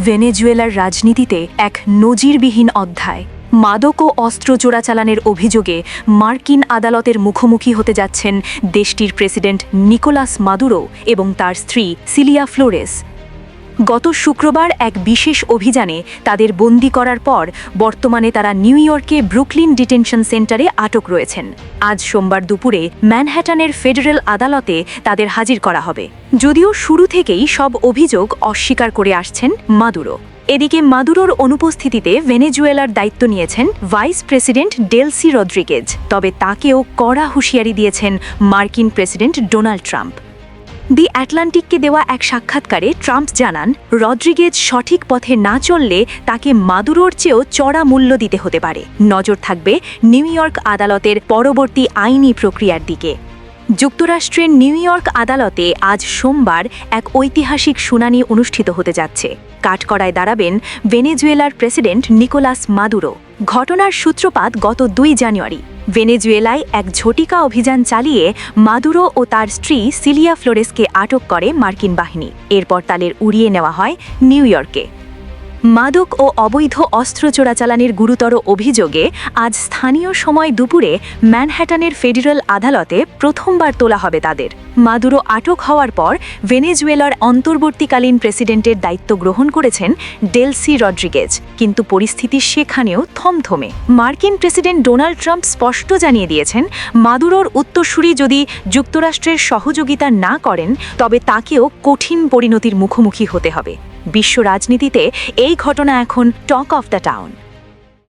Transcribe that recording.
ভেনেজুয়েলার রাজনীতিতে এক নজিরবিহীন অধ্যায়। মাদক ও অস্ত্র চোরাচালানের অভিযোগে মার্কিন আদালতের মুখোমুখি হতে যাচ্ছেন দেশটির প্রেসিডেন্ট নিকোলাস মাদুরো এবং তার স্ত্রী সিলিয়া ফ্লোরেস। গত শুক্রবার এক বিশেষ অভিযানে তাদের বন্দী করার পর বর্তমানে তারা নিউ ইয়র্কে ব্রুকলিন ডিটেনশন সেন্টারে আটক রয়েছেন। আজ সোমবার দুপুরে ম্যানহ্যাটানের ফেডারেল আদালতে তাদের হাজির করা হবে, যদিও শুরু থেকেই সব অভিযোগ অস্বীকার করে আসছেন মাদুরো। এদিকে মাদুরোর অনুপস্থিতিতে ভেনেজুয়েলার দায়িত্ব নিয়েছেন ভাইস প্রেসিডেন্ট ডেলসি রদ্রিগেজ, তবে তাকেও কড়া হুঁশিয়ারি দিয়েছেন মার্কিন প্রেসিডেন্ট ডোনাল্ড ট্রাম্প। দি অ্যাটলান্টিককে দেওয়া এক সাক্ষাৎকারে ট্রাম্প জানান, রদ্রিগেজ সঠিক পথে না চললে তাকে মাদুরোর চেয়েও চড়া মূল্য দিতে হতে পারে। নজর থাকবে নিউ ইয়র্ক আদালতের পরবর্তী আইনি প্রক্রিয়ার দিকে। যুক্তরাষ্ট্রের নিউ ইয়র্ক আদালতে আজ সোমবার এক ঐতিহাসিক শুনানি অনুষ্ঠিত হতে যাচ্ছে। কাঠগড়ায় দাঁড়াবেন ভেনেজুয়েলার প্রেসিডেন্ট নিকোলাস মাদুরো। ঘটনার সূত্রপাত গত 2 জানুয়ারি। ভেনেজুয়েলায় এক ঝটিকা অভিযান চালিয়ে মাদুরো ও তার স্ত্রী সিলিয়া ফ্লোরেসকে আটক করে মার্কিন বাহিনী। এরপর তাদের উড়িয়ে নেওয়া হয় নিউ ইয়র্কে। মাদক ও অবৈধ অস্ত্র চোরাচালানের গুরুতর অভিযোগে আজ স্থানীয় সময় দুপুরে ম্যানহ্যাটানের ফেডারেল আদালতে প্রথমবার তোলা হবে তাদের। মাদুরো আটক হওয়ার পর ভেনেজুয়েলার অন্তর্বর্তীকালীন প্রেসিডেন্টের দায়িত্ব গ্রহণ করেছেন ডেলসি রদ্রিগেজ, কিন্তু পরিস্থিতি সেখানেও থমথমে। মার্কিন প্রেসিডেন্ট ডোনাল্ড ট্রাম্প স্পষ্ট জানিয়ে দিয়েছেন, মাদুরোর উত্তরসূরি যদি যুক্তরাষ্ট্রের সহযোগিতা না করেন তবে তাকেও কঠিন পরিণতির মুখোমুখি হতে হবে। বিশ্ব রাজনীতিতে এই ঘটনা এখন টক অফ দ্য টাউন।